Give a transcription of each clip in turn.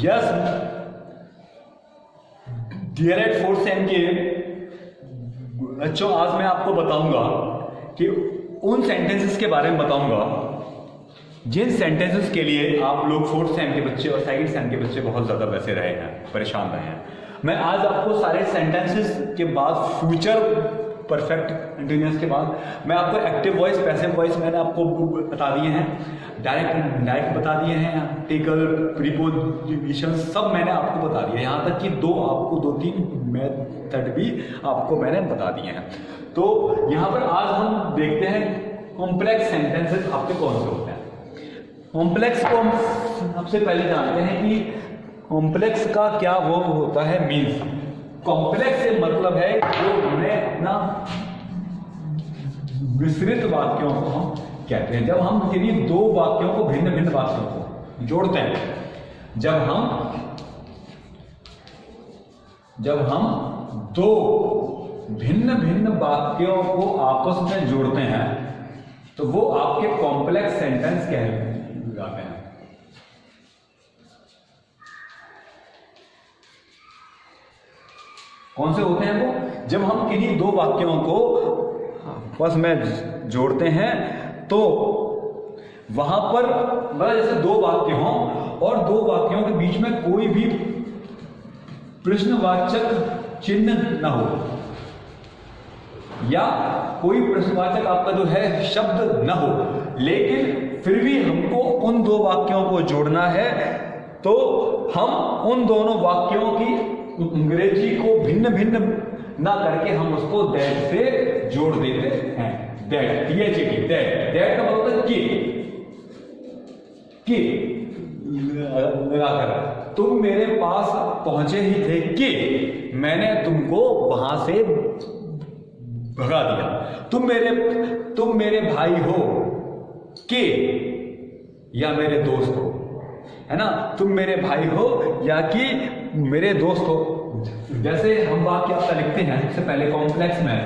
Yes dear at fourth sem के बच्चों, आज मैं आपको बताऊंगा कि उन सेंटेंसेस के बारे में बताऊंगा जिन सेंटेंसेस के लिए आप लोग फोर्थ सेम के बच्चे और सेकंड सेम के बच्चे बहुत ज़्यादा वैसे रहे हैं, परेशान रहे हैं। मैं आज आपको सारे सेंटेंसेस के बाद फ्यूचर परफेक्ट कंटिन्यूअस के बाद मैं आपको एक्टिव वॉइस, पैसिव वॉइस मैंने आपको बता दिए हैं, डायरेक्ट बता दिए हैं, आर्टिकल, प्रीपोजिशन सब मैंने आपको बता दिया। यहाँ तक कि दो तीन मेथड भी आपको मैंने बता दिए हैं। तो यहाँ पर आज हम देखते हैं कॉम्प्लेक्स सेंटेंसेस आपके कौन से होते हैं। कॉम्प्लेक्स को हम सबसे पहले जानते हैं कि कॉम्प्लेक्स का क्या वो होता है मीन्स। कॉम्प्लेक्स से मतलब है जो हमें अपना विस्तृत वाक्यों को हम कहते हैं। जब हम किसी दो वाक्यों को, भिन्न भिन्न वाक्यों को जोड़ते हैं, जब हम दो भिन्न भिन्न वाक्यों को आपस में जोड़ते हैं तो वो आपके कॉम्प्लेक्स सेंटेंस कहलाते हैं। कौन से होते हैं वो? जब हम किन्हीं दो वाक्यों को आपस में जोड़ते हैं तो वहां पर मतलब जैसे दो वाक्य हों और दो वाक्यों के बीच में कोई भी प्रश्नवाचक चिन्ह न हो या कोई प्रश्नवाचक आपका जो है शब्द न हो, लेकिन फिर भी हमको उन दो वाक्यों को जोड़ना है तो हम उन दोनों वाक्यों की अंग्रेजी को भिन्न भिन्न ना करके हम उसको दैट से जोड़ देते हैं। दैट, THAT, दैट का मतलब कि लगाकर तुम मेरे पास पहुंचे ही थे कि मैंने तुमको वहां से भगा दिया। तुम मेरे भाई हो कि या मेरे दोस्त हो, है ना। तुम मेरे भाई हो या कि मेरे दोस्त हो। जैसे हम वाक्य आपका लिखते हैं सबसे पहले कॉम्प्लेक्स में,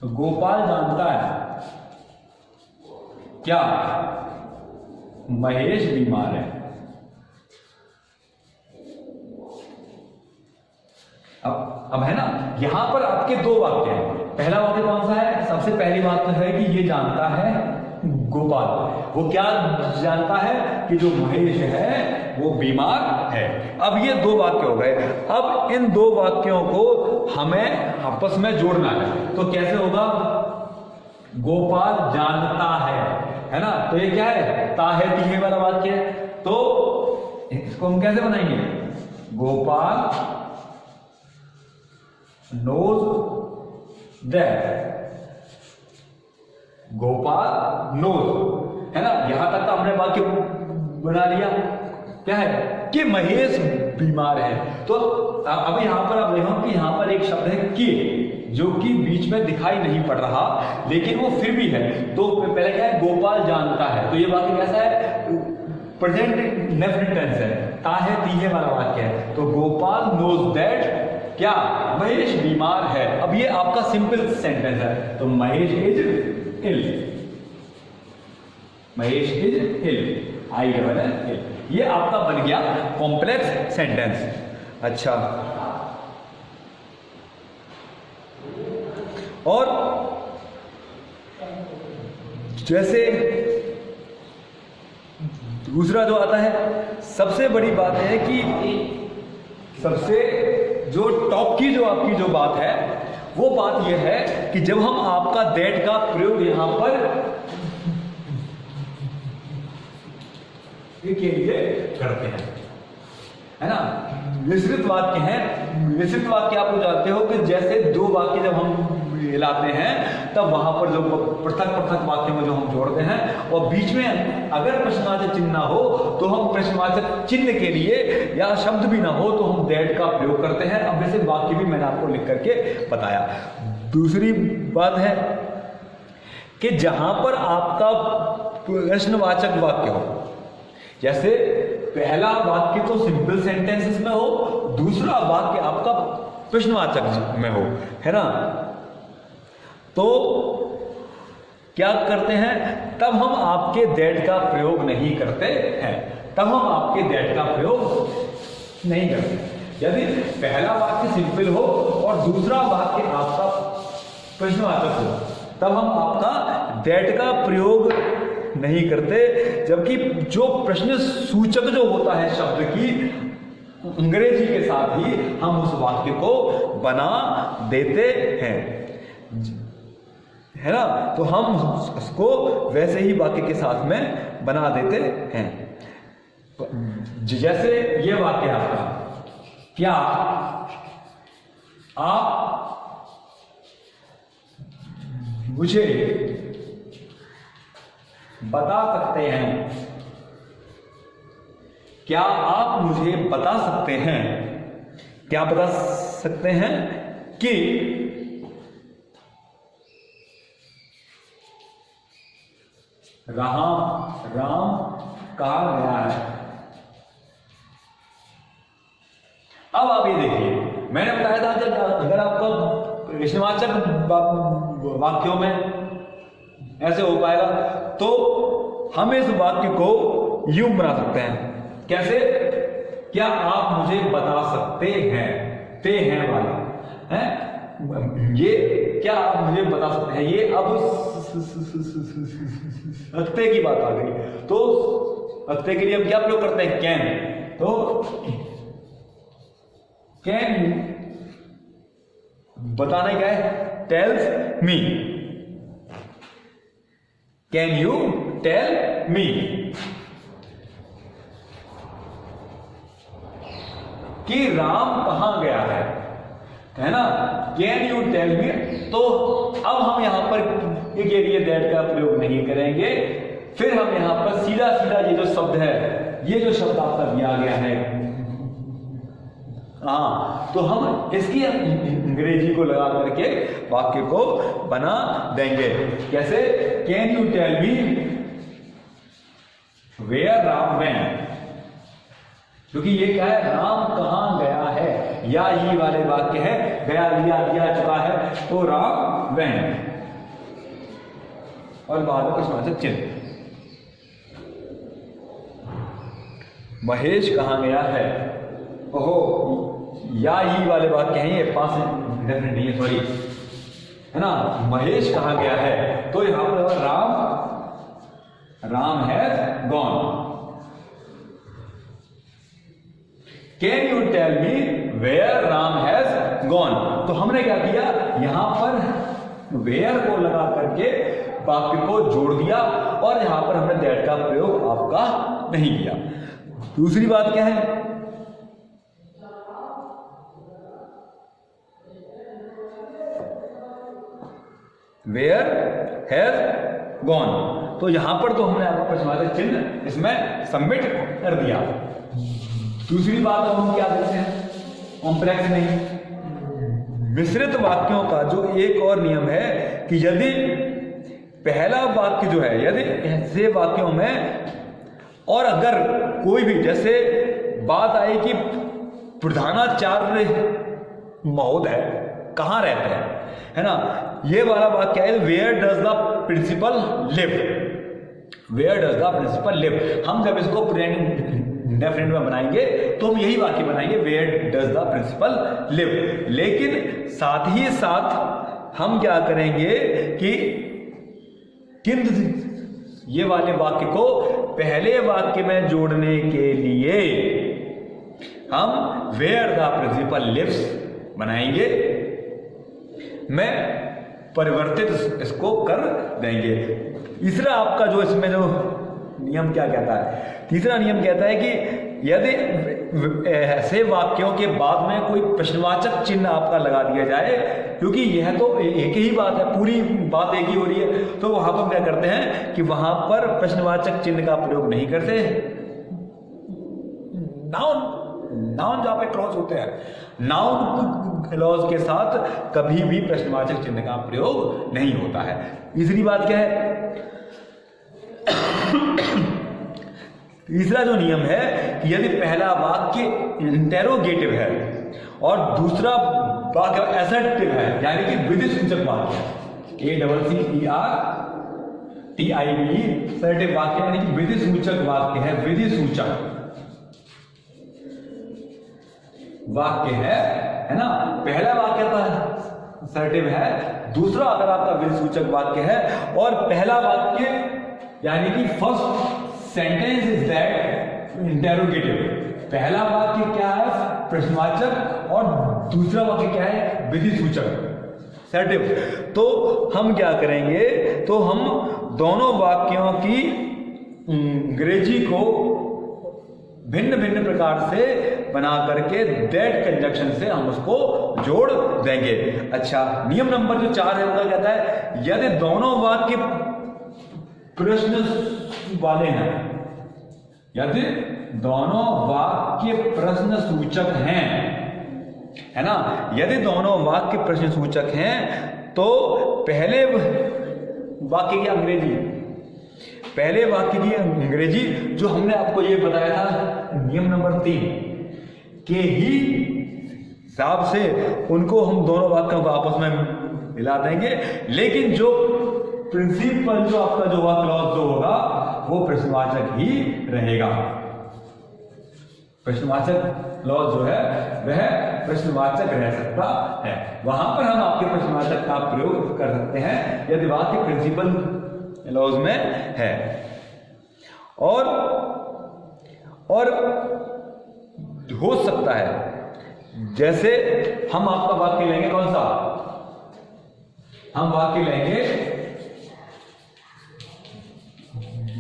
गोपाल जानता है क्या महेश बीमार है। अब है ना, यहां पर आपके दो वाक्य हैं। पहला वाक्य कौन सा है? सबसे पहली बात तो है कि ये जानता है गोपाल, वो क्या जानता है कि जो महेश है वो बीमार है। अब ये दो वाक्य हो गए। अब इन दो वाक्यों को हमें आपस में जोड़ना है तो कैसे होगा? गोपाल जानता है ना। तो ये क्या है? ता है तीहे वाला वाक्य है। तो इसको हम कैसे बनाएंगे? Gopal knows that, Gopal knows, है ना। यहां तक तो हमने वाक्य बना लिया। क्या है कि महेश बीमार है। तो अब यहां पर आप देखो कि यहां पर एक शब्द है कि जो कि बीच में दिखाई नहीं पड़ रहा लेकिन वो फिर भी है। तो पहले क्या है? गोपाल जानता है। तो ये वाक्य कैसा है? प्रेजेंट डेफिनिट टेंस है, ता है तीहे वाला वाक्य है। तो गोपाल नोज दैट क्या महेश बीमार है। अब ये आपका सिंपल सेंटेंस है। तो Mahesh is ill, Mahesh is ill, ILL, ये आपका बन गया कॉम्प्लेक्स सेंटेंस। अच्छा, और जैसे दूसरा जो आता है, सबसे बड़ी बात है कि सबसे जो टॉप की जो आपकी जो बात है वो बात यह है कि जब हम आपका दैट का प्रयोग यहां पर के लिए करते हैं, है ना। मिश्रित वाक्य हैं। मिश्रित वाक्य आप जानते हो कि जैसे दो वाक्य जब हम मिलाते हैं तब वहां पर जो पृथक पृथक वाक्य में जो हम जोड़ते हैं और बीच में अगर प्रश्नवाचक चिन्ह ना हो तो हम प्रश्नवाचक चिन्ह के लिए या शब्द भी ना हो तो हम दैट का प्रयोग करते हैं। अब वैसे वाक्य भी मैंने आपको लिख करके बताया। दूसरी बात है कि जहां पर आपका प्रश्नवाचक वाक्य हो, जैसे पहला वाक्य तो सिंपल सेंटेंसेस में हो, दूसरा वाक्य आपका प्रश्नवाचक में हो, है ना। तो क्या करते हैं, तब हम आपके दैट का प्रयोग नहीं करते हैं, तब हम आपके दैट का प्रयोग नहीं करते। यदि पहला वाक्य सिंपल हो और दूसरा वाक्य आपका प्रश्नवाचक हो, तब हम आपका दैट का प्रयोग नहीं करते। जबकि जो प्रश्न सूचक जो होता है शब्द की अंग्रेजी के साथ ही हम उस वाक्य को बना देते हैं, है ना। तो हम उसको वैसे ही वाक्य के साथ में बना देते हैं। जैसे ये वाक्य है आपका, क्या आप मुझे बता सकते हैं, क्या आप मुझे बता सकते हैं, क्या बता सकते हैं कि राम कहाँ गया है। अब आप ये देखिए, मैंने बताया था कि अगर आपका प्रश्नवाचक वाक्यों में ऐसे हो पाएगा तो हम इस वाक्य को यूं बना सकते हैं। कैसे, क्या आप मुझे बता सकते हैं, ते हैं वाला है ये, क्या आप मुझे बता सकते हैं, ये अब अक्ते की बात आ गई। तो अक्ते के लिए हम क्या प्रयोग करते हैं, कैन। तो कैन बताना क्या है, tells me, can you tell me, कि राम कहां गया है ना, कैन यू टेल मी। तो अब हम यहां पर एक एरिया दैट का प्रयोग नहीं करेंगे, फिर हम यहां पर सीधा सीधा ये जो शब्द है, ये जो शब्द आपका दिया गया है, तो हम इसकी अंग्रेजी को लगा करके वाक्य को बना देंगे। कैसे, can you tell me where Ram went, क्योंकि ये क्या है, राम कहां गया है, या ये वाले वाक्य है, गया दिया चुका है, तो राम वेंट और बाद में प्रश्नवाचक चिन्ह। महेश कहां गया है, ओहो, या ये वाले वाक्य हैं, ये पास डेफिनेट नहीं है, सॉरी, है ना। महेश कहां गया है, तो यहां पर Ram has gone. Can you tell me where Ram has gone. तो हमने क्या किया, यहां पर वेयर को लगा करके वाक्य को जोड़ दिया, और यहां पर हमने दैट का प्रयोग आपका नहीं किया। दूसरी बात क्या है, वेयर हैज गॉन। तो यहां पर तो हमने आपका प्रश्नवाचक चिन्ह इसमें सबमिट कर दिया। दूसरी बात अब हम क्या देखते हैं, कॉम्प्लेक्स नहीं, मिश्रित वाक्यों का जो एक और नियम है कि यदि पहला वाक्य जो है, यदि ऐसे वाक्यों में और अगर कोई भी, जैसे बात आई कि प्रधानाचार्य महोदय कहां रहते हैं, है ना, ये वाला वाक्य है, where does the principal live, where does the principal live. हम जब इसको डेफिनेट में बनाएंगे तो हम यही वाक्य बनाएंगे, where does the principal live. लेकिन साथ ही साथ हम क्या करेंगे कि किंतु ये वाले वाक्य को पहले वाक्य में जोड़ने के लिए हम वेयर द प्रिंसिपल लिव्स बनाएंगे, मैं परिवर्तित इसको कर देंगे। तीसरा आपका जो इसमें जो नियम क्या कहता है, तीसरा नियम कहता है कि यदि ऐसे वाक्यों के बाद में कोई प्रश्नवाचक चिन्ह आपका लगा दिया जाए, क्योंकि यह तो एक ही बात है, पूरी बात एक ही हो रही है, तो वहां पर क्या करते हैं कि वहां पर प्रश्नवाचक चिन्ह का प्रयोग नहीं करते। नाउन जहां पे क्लॉज होते हैं, नाउन क्लॉज के साथ कभी भी प्रश्नवाचक चिन्ह का प्रयोग नहीं होता है। तीसरी बात क्या है, तीसरा जो नियम है कि यदि पहला वाक्य इंटेरोगेटिव है और दूसरा वाक्य असर्टिव है, यानी कि विधि सूचक वाक्य, ACCER TIVE असर्टिव वाक्य यानी कि विधि सूचक वाक्य है, विधि सूचक वाक्य है ना। पहला वाक्य तो असर्टिव है, दूसरा अगर आपका विधि सूचक वाक्य है, और पहला वाक्य यानी कि first sentence is that interrogative. पहला वाक्य क्या है? प्रश्नवाचक, और दूसरा वाक्य क्या है? विधि सूचक असर्टिव। तो हम क्या करेंगे, तो हम दोनों वाक्यों की अंग्रेजी को भिन्न भिन्न प्रकार से बना करके दैट कंजक्शन से हम उसको जोड़ देंगे। अच्छा, नियम नंबर जो 4 है वो कहता है यदि दोनों वाक्य प्रश्न वाले हैं, यदि दोनों वाक्य प्रश्न सूचक हैं, है ना, यदि दोनों वाक्य प्रश्न सूचक हैं तो पहले वाक्य की अंग्रेजी, पहले वाक्य की अंग्रेजी जो हमने आपको ये बताया था नियम नंबर 3 के ही हिसाब से उनको हम दोनों वाक्यों को आपस में मिला देंगे। लेकिन जो प्रिंसिपल जो आपका जो क्लॉज जो होगा वो प्रश्नवाचक ही रहेगा। प्रश्नवाचक क्लॉज जो है वह प्रश्नवाचक रह सकता है, वहां पर हम आपके प्रश्नवाचक का प्रयोग कर सकते हैं यदि वाक्य प्रिंसिपल क्लॉज में है। और हो सकता है जैसे हम आपका वाक्य लेंगे, कौन सा हम वाक्य लेंगे,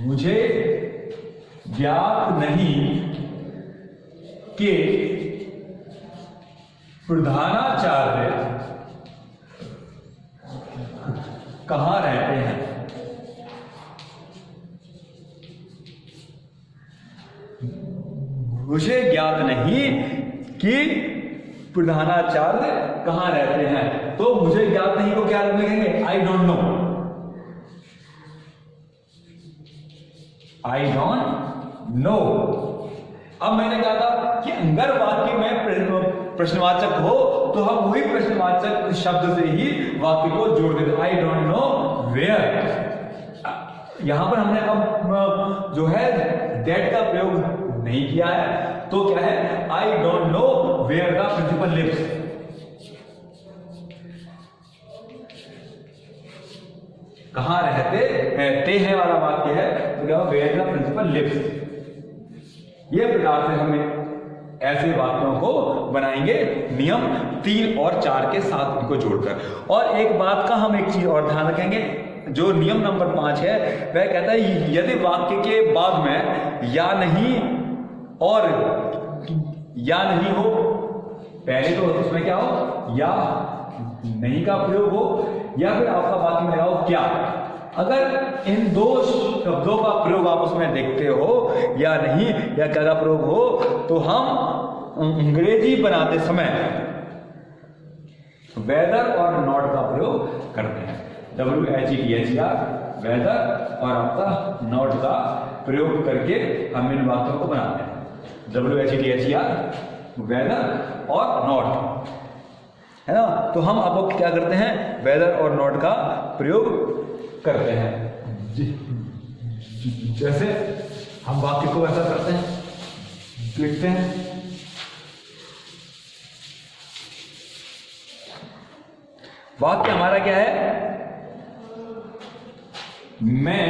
मुझे ज्ञात नहीं कि प्रधानाचार्य कहां रहते हैं। मुझे ज्ञात नहीं कि प्रधानाचार्य कहां रहते हैं, तो मुझे ज्ञात नहीं को क्या लिखेंगे? आई don't no, I don't no. अब मैंने कहा था कि अगर वाक्य में प्रश्नवाचक हो तो हम वही प्रश्नवाचक शब्द से ही वाक्य को जोड़ देते। आई डोंट नो वेयर, यहां पर हमने अब जो है दैट का प्रयोग नहीं किया है, तो क्या है? I don't know where the principal lives. कहां रहते हैं, ते है वाला वाक्य है, तो क्या वेयर द प्रिंसिपल लिव्स। ये प्रकार से हमें ऐसे वाक्यों को बनाएंगे नियम 3 और 4 के साथ इनको जोड़कर। और एक बात का हम एक चीज और ध्यान रखेंगे, जो नियम नंबर 5 है वह कहता है यदि वाक्य के बाद में या नहीं और या नहीं हो, पहले तो उसमें क्या हो? या नहीं का प्रयोग हो, या फिर आपका वाक्य में लगाओ क्या। अगर इन दो शब्दों का प्रयोग आप उसमें देखते हो, या नहीं या क्या का प्रयोग हो, तो हम अंग्रेजी बनाते समय वेदर और नॉट का प्रयोग करते हैं। WHETHER वेदर और आपका नॉट का प्रयोग करके हम इन वाक्यों को बनाते हैं। WHETHER वेदर और नॉट, है ना। तो हम आपको क्या करते हैं? वेदर और नॉट का प्रयोग करते हैं। जैसे हम वाक्य को ऐसा करते हैं, लिखते हैं, वाक्य हमारा क्या है? मैं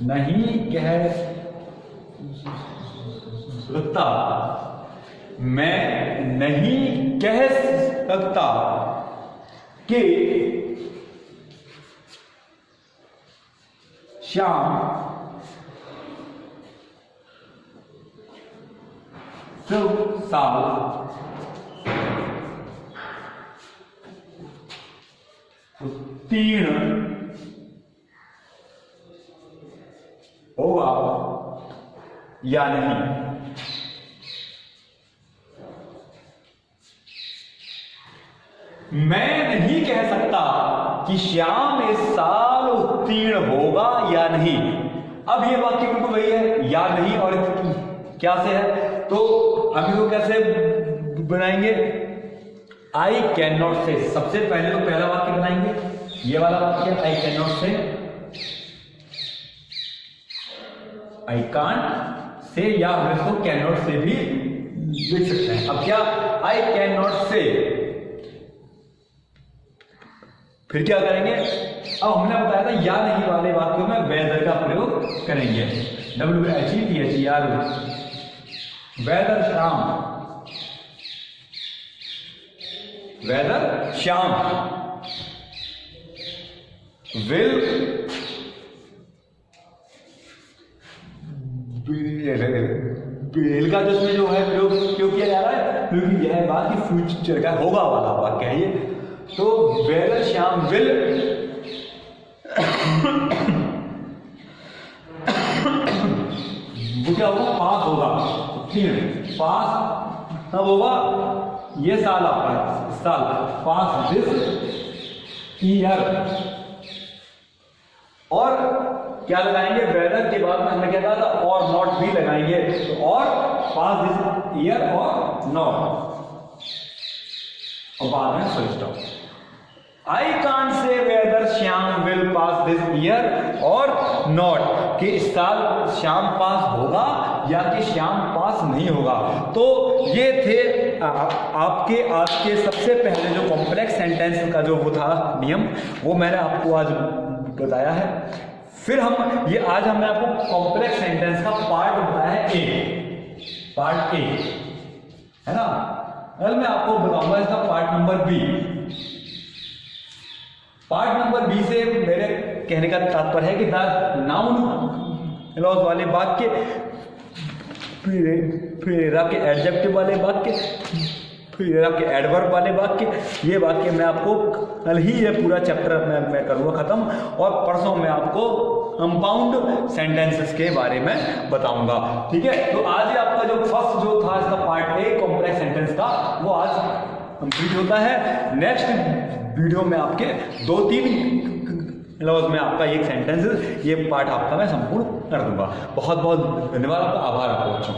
नहीं कह सकता, मैं नहीं कह सकता कि श्याम शुभ साल उत्तीर्ण होगा या नहीं। मैं नहीं कह सकता कि श्याम इस साल उत्तीर्ण होगा या नहीं। अब ये वाक्य बिल्कुल वही है, या नहीं और क्या से है, तो हम इसको कैसे बनाएंगे? आई कैन नॉट से, सबसे पहले तो पहला वाक्य बनाएंगे, ये वाला वाक्य आई कैन नॉट से, आई कांट से, या हम इसको कैन नॉट से भी लिख सकते हैं। अब क्या, आई कैन नॉट से, फिर क्या करेंगे, अब हमने बताया था या नहीं वाले वाक्यों में वेदर का प्रयोग करेंगे, WHETHER, whether Shyam, whether Shyam will will का जो इसमें जो है प्रयोग क्यों किया जा रहा है, क्योंकि यह बात की फ्यूचर का होगा वाला वाक्य है ये। तो वेदर श्याम विल वो क्या होगा, पास होगा, ठीक है, पास तब होगा ये साल आपका, साल पास दिस ईयर, और क्या लगाएंगे, वेदर के बाद में हमने क्या कहा था, और नॉट भी लगाएंगे, तो और पास दिस ईयर और नॉट, और बाद में full stop. I can't say whether Shyam will pass this year और नॉट, कि इस साल श्याम पास होगा या कि श्याम पास नहीं होगा। तो ये थे आपके आज के सबसे पहले जो कॉम्प्लेक्स सेंटेंस का जो वो था नियम, वो मैंने आपको आज बताया है। फिर हम ये आज हमने आपको कॉम्प्लेक्स सेंटेंस का पार्ट बताया है ए, पार्ट ए है ना। कल मैं आपको बताऊंगा इसका part number B. Part number B से मेरे कहने का तात्पर्य है कि द नाउन क्लॉज वाले वाक्य, फिर आपके एडजेक्टिव वाले वाक्य, फिर आपके एडवर्ब वाले वाक्य, ये वाक्य मैं आपको कल ही ये पूरा चैप्टर मैं करूँगा खत्म, और परसों मैं आपको कंपाउंड सेंटेंसेस के बारे में बताऊंगा, ठीक है। तो आज ही आपका जो फर्स्ट जो था इसका पार्ट ए कॉम्प्लेक्स सेंटेंस का, वो आज कंप्लीट होता है। नेक्स्ट वीडियो में आपके 2-3 लफ्ज में आपका एक सेंटेंस, ये पार्ट आपका मैं संपूर्ण कर दूंगा। बहुत बहुत धन्यवाद आपका, आभार आपको बच्चों।